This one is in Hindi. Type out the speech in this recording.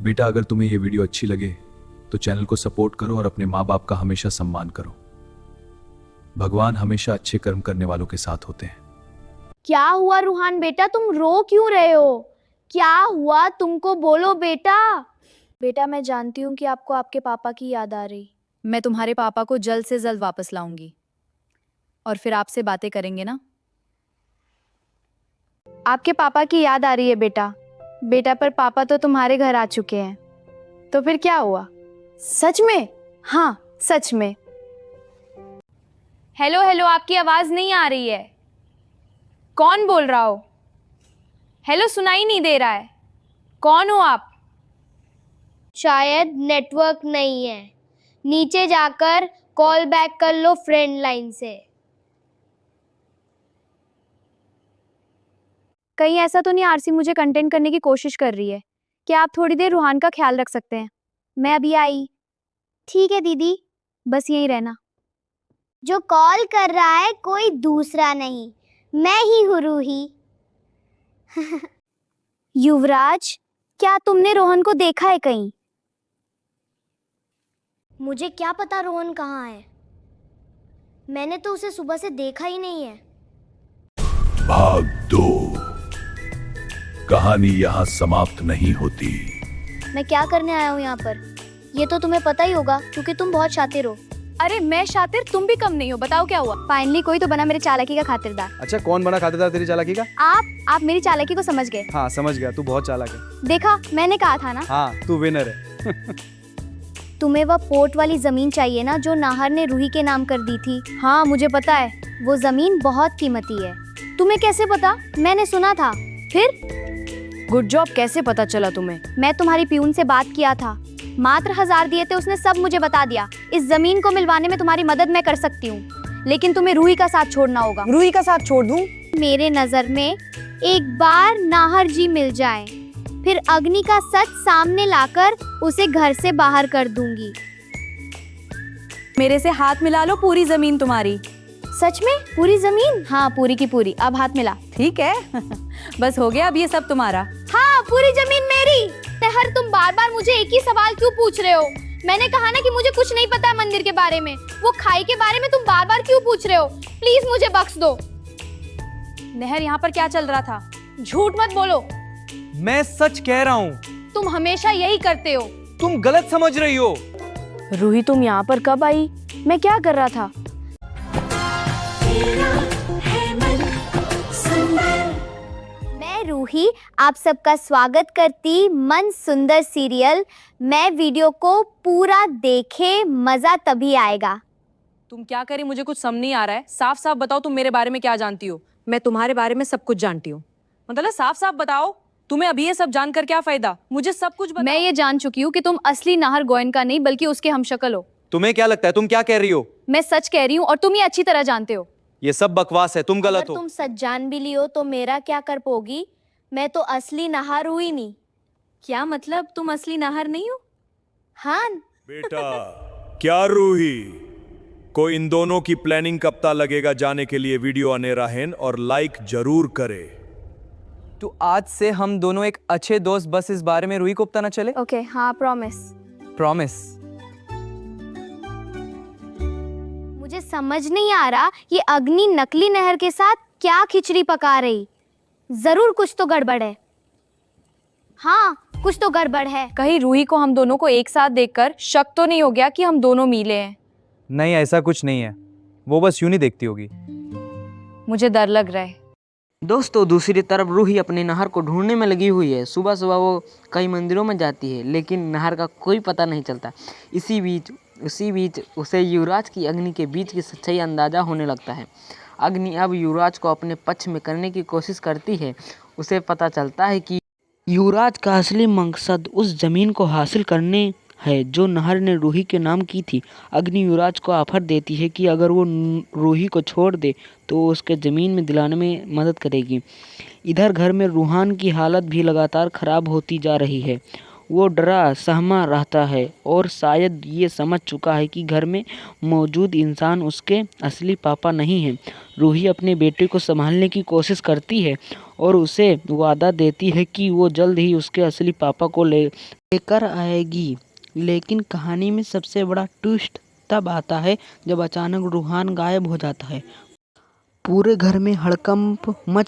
बेटा, अगर तुम्हें ये वीडियो अच्छी लगे तो चैनल को सपोर्ट करो और अपने माँ बाप का हमेशा सम्मान करो। भगवान हमेशा अच्छे कर्म करने वालों के साथ होते हैं। क्या हुआ रूहान बेटा, तुम रो क्यों रहे हो? क्या हुआ तुमको, बोलो बेटा। बेटा, मैं जानती हूँ कि आपको आपके पापा की याद आ रही। मैं तुम्हारे पापा को जल्द से जल्द वापस लाऊंगी और फिर आपसे बातें करेंगे ना। आपके पापा की याद आ रही है बेटा। बेटा, पर पापा तो तुम्हारे घर आ चुके हैं, तो फिर क्या हुआ? सच में? हाँ, सच में। हेलो हेलो, आपकी आवाज नहीं आ रही है। कौन बोल रहा हो? हेलो, सुनाई नहीं दे रहा है। कौन हो आप? शायद नेटवर्क नहीं है, नीचे जाकर कॉल बैक कर लो फ्रेंड लाइन से। कहीं ऐसा तो नहीं आरसी मुझे कंटेंट करने की कोशिश कर रही है? क्या आप थोड़ी देर रूहान का ख्याल रख सकते हैं? मैं अभी आई। ठीक है दीदी, बस यहीं रहना। जो कॉल कर रहा है कोई दूसरा नहीं, मैं ही हूँ रूही। युवराज, क्या तुमने रोहन को देखा है कहीं? मुझे क्या पता रोहन कहाँ है, मैंने तो उसे सुबह से देखा ही नहीं है। भाग 2। कहानी यहाँ समाप्त नहीं होती। मैं क्या करने आया हूँ यहाँ पर, ये तो तुम्हें पता ही होगा क्योंकि तुम बहुत शातिर हो। अरे मैं शातिर, तुम भी कम नहीं हो। बताओ क्या हुआ? फाइनली कोई तो बना मेरे चालाकी का खातिरदार। अच्छा, कौन बना खातिरदार तेरी चालाकी का? आप मेरी चालाकी को समझ गए। हाँ, समझ गया, तू बहुत चालाक है। देखा, मैंने कहा था ना। हाँ, तू विनर है। तुम्हें वह पोर्ट वाली जमीन चाहिए ना जो नाहर ने रूही के नाम कर दी थी? हाँ मुझे पता है, वो जमीन बहुत कीमती है। तुम्हें कैसे पता? मैंने सुना था। फिर? गुड जॉब, कैसे पता चला तुम्हें? मैं तुम्हारी प्यून से बात किया था, मात्र 1000 दिए थे, उसने सब मुझे बता दिया। इस जमीन को मिलवाने में तुम्हारी मदद मैं कर सकती हूँ, लेकिन तुम्हें रूही का साथ छोड़ना होगा। रूही का साथ छोड़ दूं? मेरे नजर में एक बार नाहर जी मिल जाए, फिर अग्नि का सच सामने लाकर उसे घर से बाहर कर दूंगी। मेरे से हाथ मिला लो, पूरी जमीन तुम्हारी। सच में? पूरी जमीन? हाँ, पूरी की पूरी। अब हाथ मिला। ठीक है। बस हो गया अब ये सब तुम्हारा। हाँ, पूरी जमीन मेरी। तेहर, तुम बार बार मुझे एक ही सवाल क्यों पूछ रहे हो? मैंने कहा ना कि मुझे कुछ नहीं पता है मंदिर के बारे में। वो खाई के बारे में तुम बार बार क्यों पूछ रहे हो? प्लीज मुझे बख्श दो। नहर, यहाँ पर क्या चल रहा था? झूठ मत बोलो, मैं सच कह रहा हूँ। तुम हमेशा यही करते हो। तुम गलत समझ रही हो। रूही, तुम यहाँ पर कब आई? मैं क्या कर रहा था? मैं रूही आप सबका स्वागत करती मन सुंदर सीरियल। मैं वीडियो को पूरा देखे, मजा तभी आएगा। तुम क्या करी, मुझे कुछ समझ नहीं आ रहा है। साफ साफ बताओ, तुम मेरे बारे में क्या जानती हो? मैं तुम्हारे बारे में सब कुछ जानती हूँ। मतलब साफ साफ बताओ, तुम्हें अभी ये सब जानकर क्या फायदा? मुझे सब कुछ बताओ। मैं ये जान चुकी हूँ कि तुम असली नाहर गोयनका नहीं बल्कि उसके हमशक्ल हो। तुम्हें क्या लगता है, तुम क्या कह रही हो? मैं सच कह रही हूँ और तुम ये अच्छी तरह जानते हो। ये सब बकवास है, तुम गलत अगर हो। तुम सच जान भी लियो तो मेरा क्या कर पोगी? मैं तो असली नाहर हुई नहीं। क्या मतलब, तुम असली नाहर नहीं हो? हाँ। बेटा, क्या रूही को इन दोनों की प्लानिंग कब तक लगेगा जाने के लिए? वीडियो अनेरा है और लाइक जरूर करे। तो आज से हम दोनों एक अच्छे दोस्त, बस इस बारे में रूही को पता न चले। ओके, हाँ, प्रॉमिस। प्रॉमिस। मुझे समझ नहीं आ रहा ये अग्नि नकली नहर के साथ क्या खिचड़ी पका रही। जरूर कुछ तो गड़बड़ है। हाँ, कुछ तो गड़बड़ है। कहीं रूही को हम दोनों को एक साथ देखकर शक तो नहीं हो गया कि हम दोनों मिले हैं? नहीं, ऐसा कुछ नहीं है, वो बस यूं नहीं देखती होगी। मुझे डर लग रहा है। दोस्तों, दूसरी तरफ रूही अपने नहर को ढूंढने में लगी हुई है। सुबह सुबह वो कई मंदिरों में जाती है, लेकिन नहर का कोई पता नहीं चलता। उसी बीच उसे युवराज की अग्नि के बीच की सच्चाई अंदाजा होने लगता है। अग्नि अब युवराज को अपने पक्ष में करने की कोशिश करती है। उसे पता चलता है कि युवराज का असली मकसद उस जमीन को हासिल करने है जो नाहर ने रूही के नाम की थी। अग्नि युवराज को ऑफर देती है कि अगर वो रूही को छोड़ दे तो वो उसके ज़मीन में दिलाने में मदद करेगी। इधर घर में रूहान की हालत भी लगातार ख़राब होती जा रही है। वो डरा सहमा रहता है और शायद ये समझ चुका है कि घर में मौजूद इंसान उसके असली पापा नहीं हैं। रूही अपने बेटे को संभालने की कोशिश करती है और उसे वादा देती है कि वो जल्द ही उसके असली पापा को ले लेकर आएगी। लेकिन कहानी में सबसे बड़ा ट्विस्ट तब आता है जब अचानक रूहान गायब हो जाता है। पूरे घर में हड़कंप मच